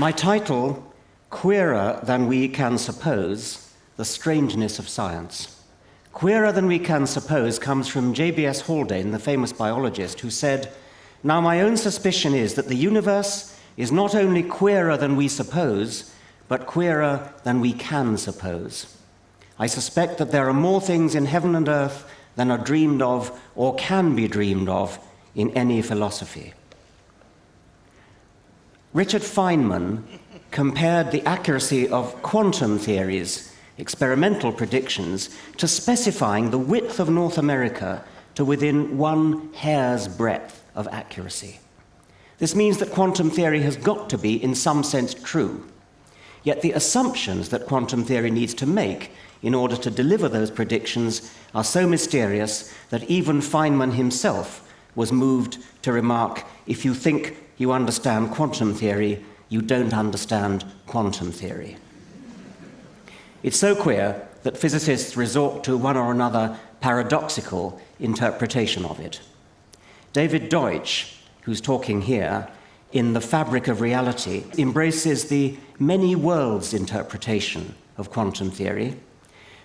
My title, Queerer Than We Can Suppose, The Strangeness of Science. Queerer than we can suppose comes from J.B.S. Haldane, the famous biologist, who said, "Now my own suspicion is that the universe is not only queerer than we suppose, but queerer than we can suppose. I suspect that there are more things in heaven and earth than are dreamed of or can be dreamed of in any philosophy." Richard Feynman compared the accuracy of quantum theories, experimental predictions, to specifying the width of North America to within one hair's breadth of accuracy. This means that quantum theory has got to be, in some sense, true. Yet the assumptions that quantum theory needs to make in order to deliver those predictions are so mysterious that even Feynman himself was moved to remark, "If you think you understand quantum theory, you don't understand quantum theory." It's so queer that physicists resort to one or another paradoxical interpretation of it. David Deutsch, who's talking here, in The Fabric of Reality, embraces the many worlds interpretation of quantum theory,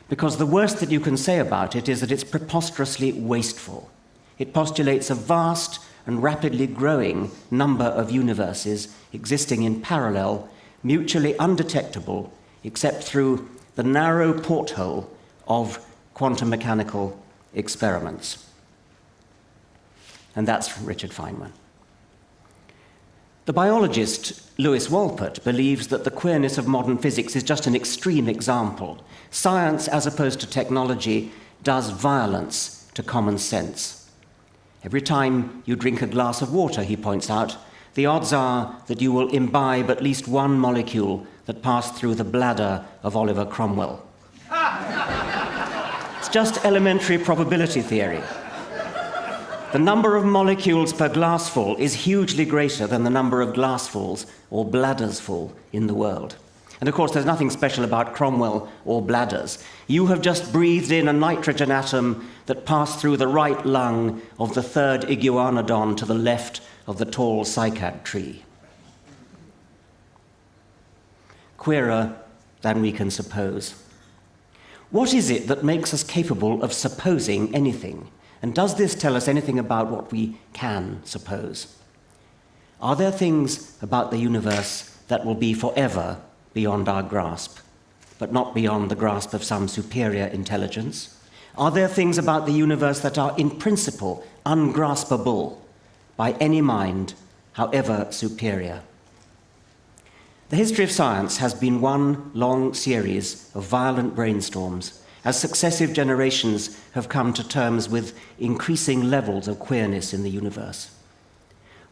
because the worst that you can say about it is that it's preposterously wasteful. It postulates a vast and rapidly growing number of universes existing in parallel, mutually undetectable, except through the narrow porthole of quantum mechanical experiments. And that's from Richard Feynman. The biologist Lewis Wolpert believes that the queerness of modern physics is just an extreme example. Science, as opposed to technology, does violence to common sense. Every time you drink a glass of water, he points out, the odds are that you will imbibe at least one molecule that passed through the bladder of Oliver Cromwell. It's just elementary probability theory. The number of molecules per glassful is hugely greater than the number of glassfuls or bladders full in the world. And of course, there's nothing special about Cromwell or bladders. You have just breathed in a nitrogen atom that passed through the right lung of the third iguanodon to the left of the tall cycad tree. Queerer than we can suppose. What is it that makes us capable of supposing anything? And does this tell us anything about what we can suppose? Are there things about the universe that will be forever beyond our grasp, but not beyond the grasp of some superior intelligence? Are there things about the universe that are in principle ungraspable by any mind, however superior? The history of science has been one long series of violent brainstorms as successive generations have come to terms with increasing levels of queerness in the universe.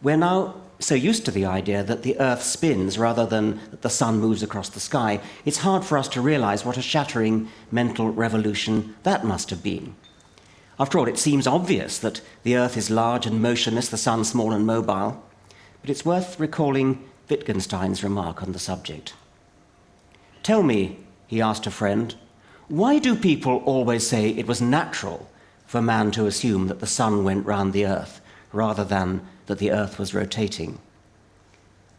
We're now so used to the idea that the Earth spins rather than that the sun moves across the sky, it's hard for us to realize what a shattering mental revolution that must have been. After all, it seems obvious that the Earth is large and motionless, the sun small and mobile, but it's worth recalling Wittgenstein's remark on the subject. "Tell me," he asked a friend, "why do people always say it was natural for man to assume that the sun went round the Earth rather than that the Earth was rotating?"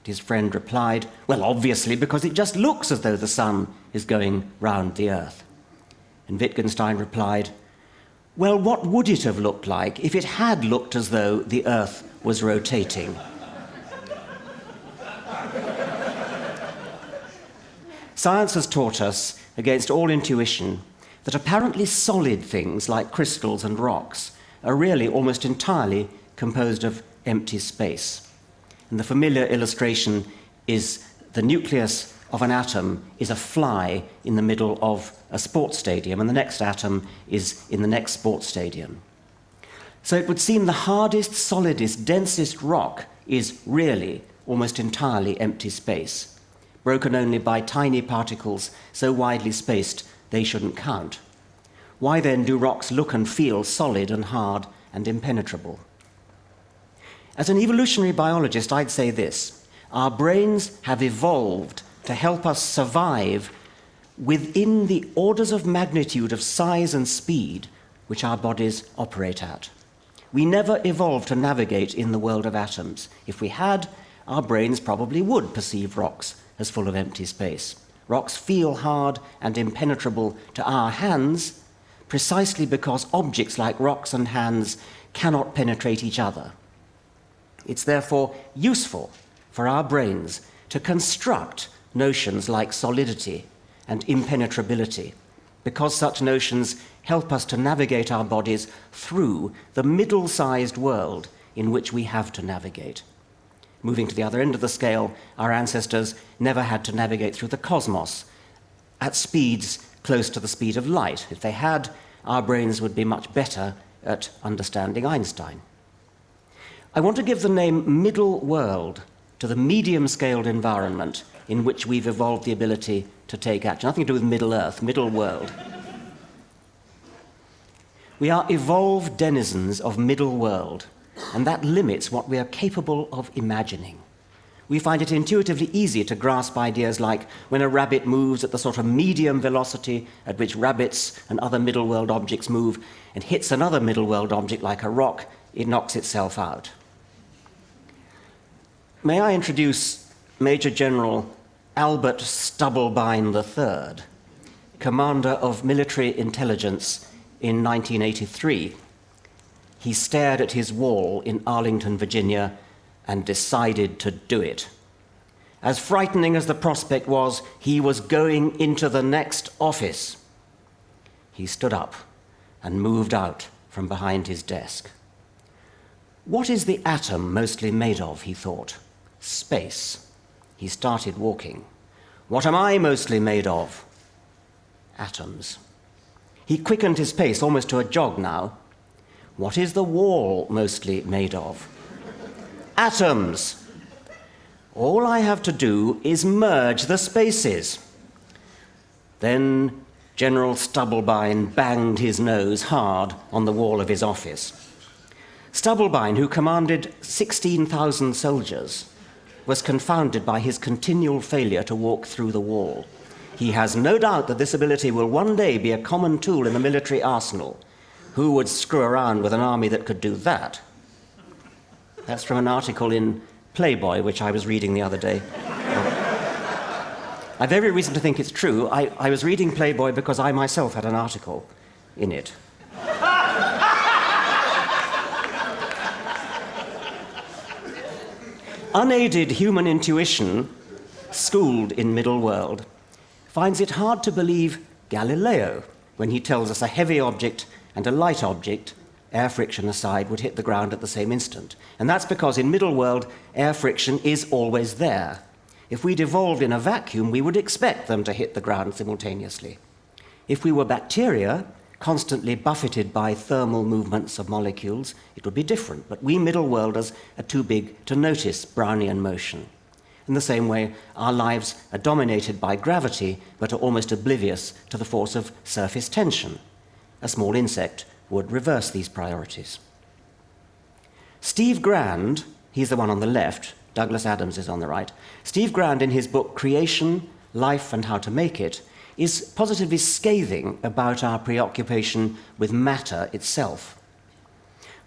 His friend replied, "Well, obviously, because it just looks as though the sun is going round the Earth." And Wittgenstein replied, "Well, what would it have looked like if it had looked as though the Earth was rotating?" Science has taught us, against all intuition, that apparently solid things like crystals and rocks are really almost entirely composed of empty space. And the familiar illustration is the nucleus of an atom is a fly in the middle of a sports stadium, and the next atom is in the next sports stadium. So it would seem the hardest, solidest, densest rock is really almost entirely empty space, broken only by tiny particles so widely spaced they shouldn't count. Why then do rocks look and feel solid and hard and impenetrable? As an evolutionary biologist, I'd say this: our brains have evolved to help us survive within the orders of magnitude of size and speed which our bodies operate at. We never evolved to navigate in the world of atoms. If we had, our brains probably would perceive rocks as full of empty space. Rocks feel hard and impenetrable to our hands precisely because objects like rocks and hands cannot penetrate each other. It's therefore useful for our brains to construct notions like solidity and impenetrability, because such notions help us to navigate our bodies through the middle-sized world in which we have to navigate. Moving to the other end of the scale, our ancestors never had to navigate through the cosmos at speeds close to the speed of light. If they had, our brains would be much better at understanding Einstein. I want to give the name middle world to the medium-scaled environment in which we've evolved the ability to take action. Nothing to do with Middle Earth, middle world. We are evolved denizens of middle world, and that limits what we are capable of imagining. We find it intuitively easy to grasp ideas like when a rabbit moves at the sort of medium velocity at which rabbits and other middle world objects move and hits another middle world object like a rock, it knocks itself out. May I introduce Major General Albert Stubblebine III, commander of military intelligence in 1983. He stared at his wall in Arlington, Virginia, and decided to do it. As frightening as the prospect was, he was going into the next office. He stood up and moved out from behind his desk. What is the atom mostly made of, he thought? Space. He started walking. What am I mostly made of? Atoms. He quickened his pace almost to a jog now. What is the wall mostly made of? Atoms. All I have to do is merge the spaces. Then General Stubblebine banged his nose hard on the wall of his office. Stubblebine, who commanded 16,000 soldiers, was confounded by his continual failure to walk through the wall. He has no doubt that this ability will one day be a common tool in the military arsenal. Who would screw around with an army that could do that? That's from an article in Playboy, which I was reading the other day. I've every reason to think it's true. I was reading Playboy because I myself had an article in it. Unaided human intuition, schooled in middle world, finds it hard to believe Galileo when he tells us a heavy object and a light object, air friction aside, would hit the ground at the same instant. And that's because in middle world, air friction is always there. If we'd evolved in a vacuum, we would expect them to hit the ground simultaneously. If we were bacteria, constantly buffeted by thermal movements of molecules, it would be different. But we middle worlders are too big to notice Brownian motion. In the same way, our lives are dominated by gravity, but are almost oblivious to the force of surface tension. A small insect would reverse these priorities. Steve Grand, he's the one on the left, Douglas Adams is on the right. Steve Grand, in his book Creation, Life and How to Make It, is positively scathing about our preoccupation with matter itself.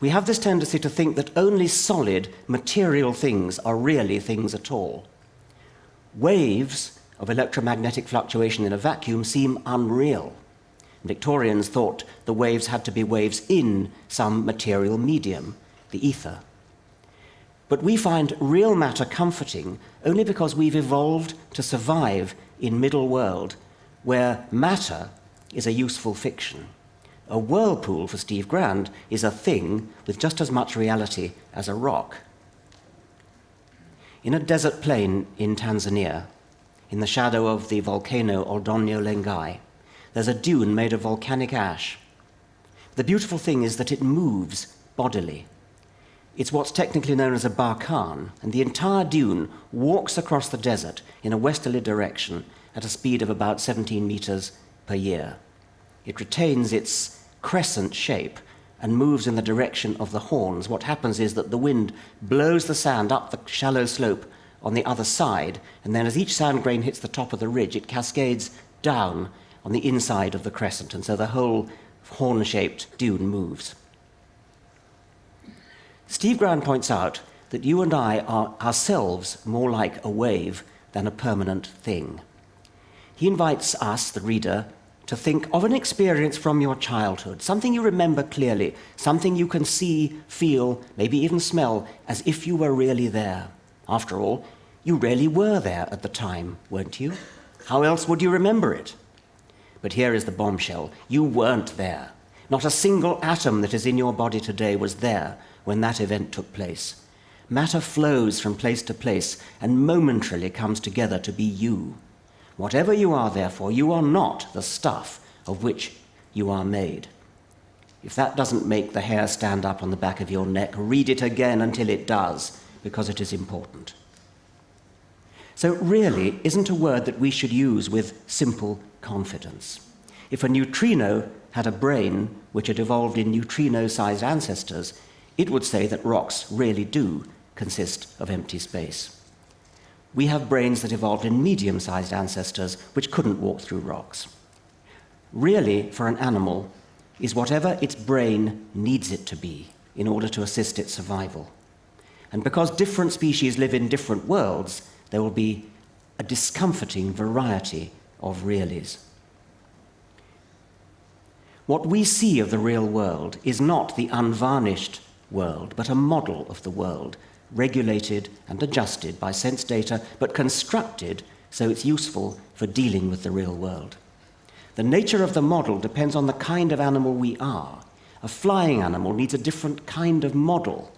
We have this tendency to think that only solid, material things are really things at all. Waves of electromagnetic fluctuation in a vacuum seem unreal. Victorians thought the waves had to be waves in some material medium, the ether. But we find real matter comforting only because we've evolved to survive in middle world, where matter is a useful fiction. A whirlpool, for Steve Grand, is a thing with just as much reality as a rock. In a desert plain in Tanzania, in the shadow of the volcano Oldonyo Lengai, there's a dune made of volcanic ash. The beautiful thing is that it moves bodily. It's what's technically known as a barkhan, and the entire dune walks across the desert in a westerly direction at a speed of about 17 meters per year. It retains its crescent shape and moves in the direction of the horns. What happens is that the wind blows the sand up the shallow slope on the other side, and then as each sand grain hits the top of the ridge, it cascades down on the inside of the crescent, and so the whole horn-shaped dune moves. Steve Grand points out that you and I are ourselves more like a wave than a permanent thing. He invites us, the reader, to think of an experience from your childhood, something you remember clearly, something you can see, feel, maybe even smell, as if you were really there. After all, you really were there at the time, weren't you? How else would you remember it? But here is the bombshell. You weren't there. Not a single atom that is in your body today was there when that event took place. Matter flows from place to place and momentarily comes together to be you. Whatever you are, therefore, you are not the stuff of which you are made. If that doesn't make the hair stand up on the back of your neck, read it again until it does, because it is important. So really isn't a word that we should use with simple confidence. If a neutrino had a brain which had evolved in neutrino-sized ancestors, it would say that rocks really do consist of empty space. We have brains that evolved in medium-sized ancestors which couldn't walk through rocks. Really, for an animal, is whatever its brain needs it to be in order to assist its survival. And because different species live in different worlds, there will be a discomforting variety of reallys. What we see of the real world is not the unvarnished world, but a model of the world, regulated and adjusted by sense data, but constructed so it's useful for dealing with the real world. The nature of the model depends on the kind of animal we are. A flying animal needs a different kind of model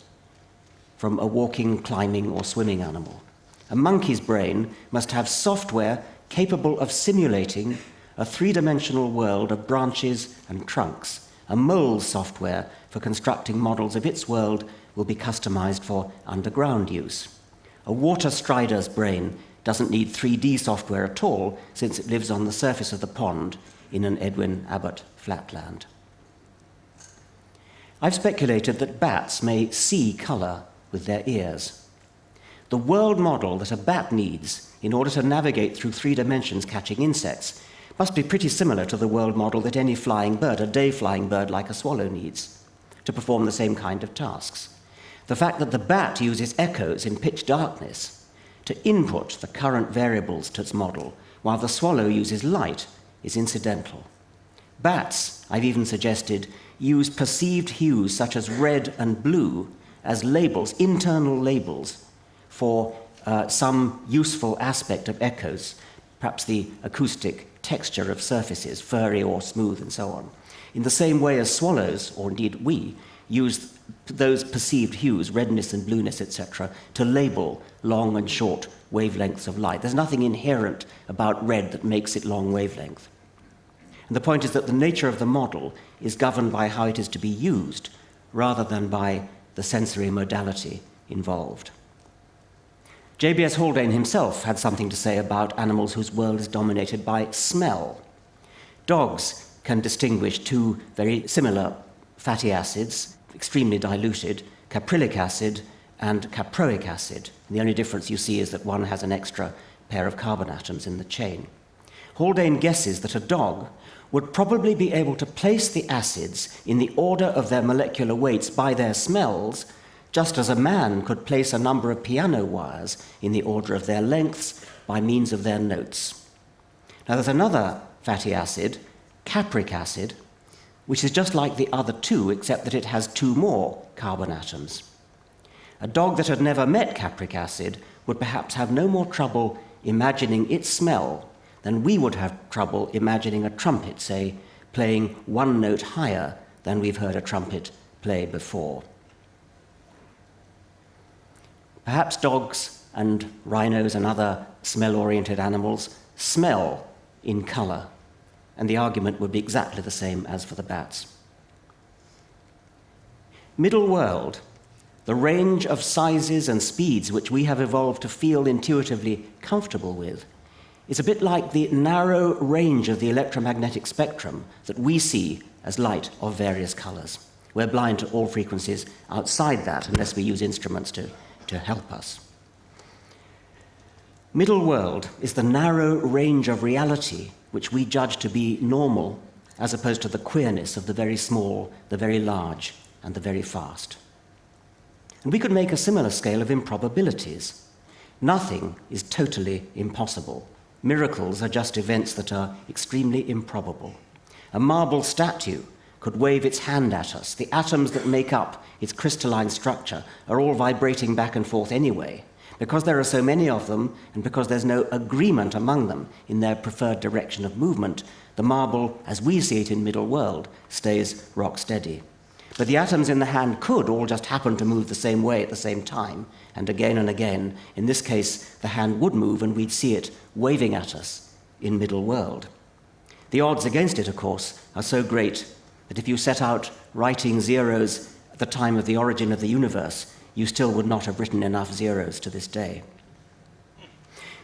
from a walking, climbing, or swimming animal. A monkey's brain must have software capable of simulating a three-dimensional world of branches and trunks. A mole's software for constructing models of its world will be customized for underground use. A water strider's brain doesn't need 3D software at all, since it lives on the surface of the pond in an Edwin Abbott flatland. I've speculated that bats may see color with their ears. The world model that a bat needs in order to navigate through 3 dimensions catching insects must be pretty similar to the world model that any flying bird, a day-flying bird like a swallow, needs to perform the same kind of tasks. The fact that the bat uses echoes in pitch darkness to input the current variables to its model, while the swallow uses light, is incidental. Bats, I've even suggested, use perceived hues such as red and blue as labels, internal labels, for some useful aspect of echoes, perhaps the acoustic texture of surfaces, furry or smooth and so on. In the same way as swallows, or indeed we, use those perceived hues, redness and blueness, etc., to label long and short wavelengths of light. There's nothing inherent about red that makes it long wavelength. And the point is that the nature of the model is governed by how it is to be used, rather than by the sensory modality involved. J.B.S. Haldane himself had something to say about animals whose world is dominated by smell. Dogs can distinguish 2 very similar fatty acids, extremely diluted, caprylic acid and caproic acid. And the only difference you see is that one has an extra pair of carbon atoms in the chain. Haldane guesses that a dog would probably be able to place the acids in the order of their molecular weights by their smells, just as a man could place a number of piano wires in the order of their lengths by means of their notes. Now there's another fatty acid, capric acid, which is just like the other 2, except that it has 2 more carbon atoms. A dog that had never met capric acid would perhaps have no more trouble imagining its smell than we would have trouble imagining a trumpet, say, playing 1 note higher than we've heard a trumpet play before. Perhaps dogs and rhinos and other smell-oriented animals smell in color, and the argument would be exactly the same as for the bats. Middle world, the range of sizes and speeds which we have evolved to feel intuitively comfortable with, is a bit like the narrow range of the electromagnetic spectrum that we see as light of various colors. We're blind to all frequencies outside that unless we use instruments to help us. Middle world is the narrow range of reality which we judge to be normal, as opposed to the queerness of the very small, the very large, and the very fast. And we could make a similar scale of improbabilities. Nothing is totally impossible. Miracles are just events that are extremely improbable. A marble statue could wave its hand at us. The atoms that make up its crystalline structure are all vibrating back and forth anyway. Because there are so many of them, and because there's no agreement among them in their preferred direction of movement, the marble, as we see it in Middle World, stays rock steady. But the atoms in the hand could all just happen to move the same way at the same time, and again, in this case, the hand would move and we'd see it waving at us in Middle World. The odds against it, of course, are so great that if you set out writing zeros at the time of the origin of the universe, you still would not have written enough zeros to this day.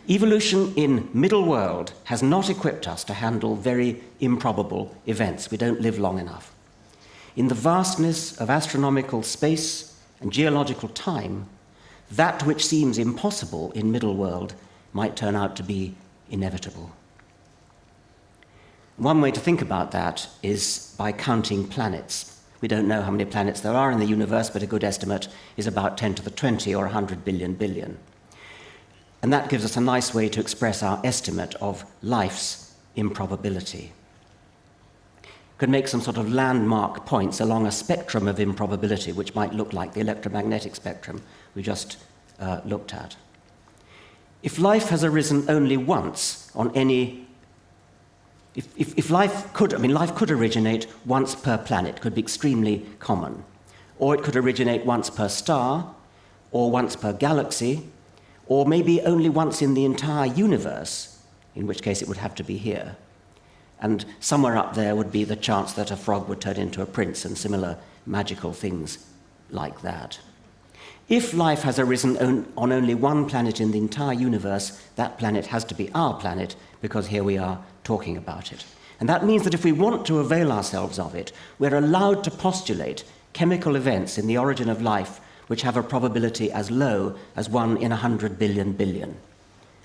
Evolution in Middle World has not equipped us to handle very improbable events. We don't live long enough. In the vastness of astronomical space and geological time, that which seems impossible in Middle World might turn out to be inevitable. One way to think about that is by counting planets. We don't know how many planets there are in the universe, but a good estimate is about 10 to the 20 or 100 billion. And that gives us a nice way to express our estimate of life's improbability. Could make some sort of landmark points along a spectrum of improbability, which might look like the electromagnetic spectrum we just looked at. If life has arisen only once on any... If life could originate once per planet, could be extremely common. Or it could originate once per star, or once per galaxy, or maybe only once in the entire universe, in which case it would have to be here. And somewhere up there would be the chance that a frog would turn into a prince and similar magical things like that. If life has arisen on only one planet in the entire universe, that planet has to be our planet, because here we are talking about it. And that means that if we want to avail ourselves of it, we're allowed to postulate chemical events in the origin of life which have a probability as low as 1 in 100 billion.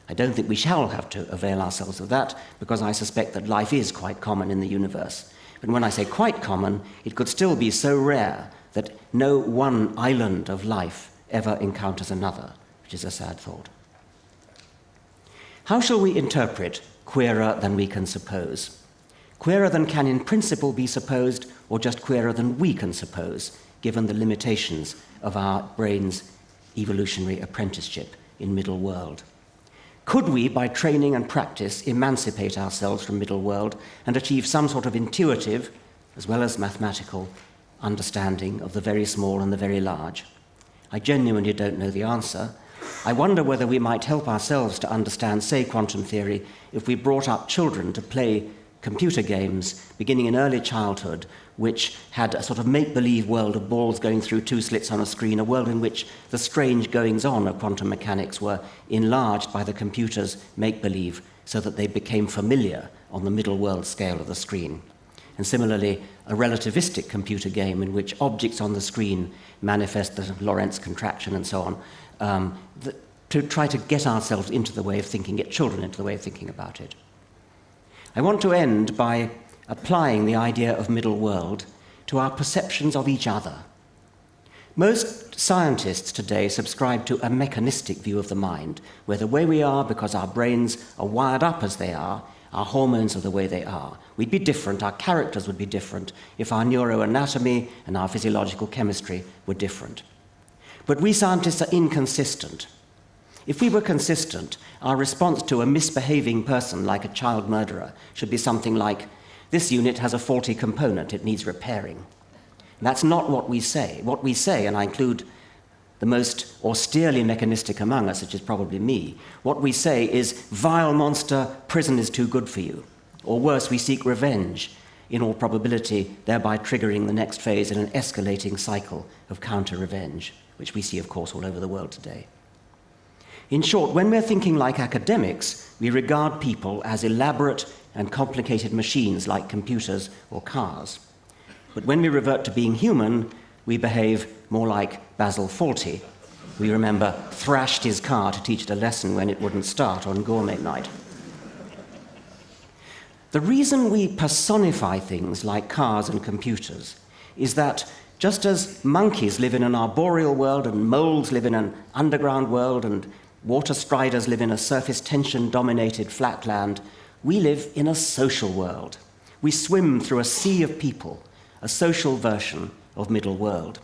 I don't think we shall have to avail ourselves of that, because I suspect that life is quite common in the universe. But when I say quite common, it could still be so rare that no one island of life ever encounters another, which is a sad thought. How shall we interpret queerer than we can suppose? Queerer than can in principle be supposed, or just queerer than we can suppose, given the limitations of our brain's evolutionary apprenticeship in Middle World? Could we, by training and practice, emancipate ourselves from Middle World and achieve some sort of intuitive, as well as mathematical, understanding of the very small and the very large? I genuinely don't know the answer. I wonder whether we might help ourselves to understand, say, quantum theory, if we brought up children to play computer games beginning in early childhood, which had a sort of make-believe world of balls going through two slits on a screen, a world in which the strange goings-on of quantum mechanics were enlarged by the computer's make-believe so that they became familiar on the middle world scale of the screen. And similarly, a relativistic computer game in which objects on the screen manifest the Lorentz contraction and so on, to try to get ourselves into the way of thinking, get children into the way of thinking about it. I want to end by applying the idea of Middle World to our perceptions of each other. Most scientists today subscribe to a mechanistic view of the mind, where the way we are, because our brains are wired up as they are, our hormones are the way they are. We'd be different, our characters would be different, if our neuroanatomy and our physiological chemistry were different. But we scientists are inconsistent. If we were consistent, our response to a misbehaving person like a child murderer should be something like, this unit has a faulty component, it needs repairing. And that's not what we say. What we say, and I include the most austerely mechanistic among us, which is probably me, what we say is, vile monster, prison is too good for you. Or worse, we seek revenge, in all probability, thereby triggering the next phase in an escalating cycle of counter-revenge, which we see, of course, all over the world today. In short, when we're thinking like academics, we regard people as elaborate and complicated machines like computers or cars. But when we revert to being human, we behave more like Basil Fawlty. We remember thrashed his car to teach it a lesson when it wouldn't start on gourmet night. The reason we personify things like cars and computers is that Just as monkeys live in an arboreal world and moles live in an underground world and water striders live in a surface tension-dominated flatland, we live in a social world. We swim through a sea of people, a social version of middle world.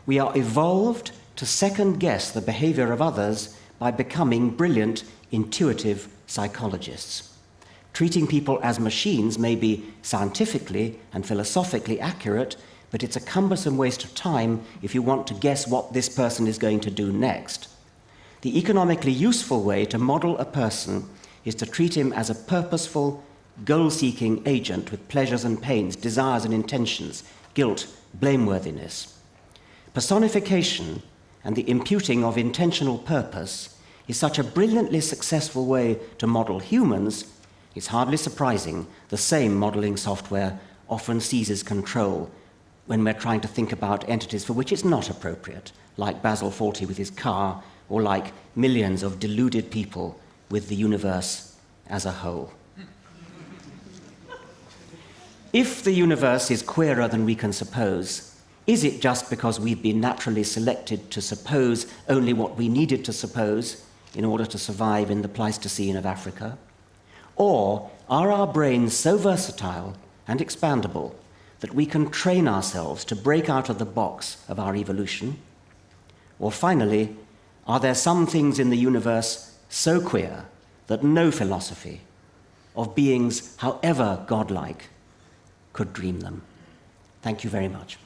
We are evolved to second-guess the behavior of others by becoming brilliant, intuitive psychologists. Treating people as machines may be scientifically and philosophically accurate, but it's a cumbersome waste of time if you want to guess what this person is going to do next. The economically useful way to model a person is to treat him as a purposeful, goal-seeking agent with pleasures and pains, desires and intentions, guilt, blameworthiness. Personification and the imputing of intentional purpose is such a brilliantly successful way to model humans, it's hardly surprising the same modeling software often seizes control when we're trying to think about entities for which it's not appropriate, like Basil Fawlty with his car, or like millions of deluded people with the universe as a whole. If the universe is queerer than we can suppose, is it just because we've been naturally selected to suppose only what we needed to suppose in order to survive in the Pleistocene of Africa? Or are our brains so versatile and expandable that we can train ourselves to break out of the box of our evolution? Or finally, are there some things in the universe so queer that no philosophy of beings, however godlike, could dream them? Thank you very much.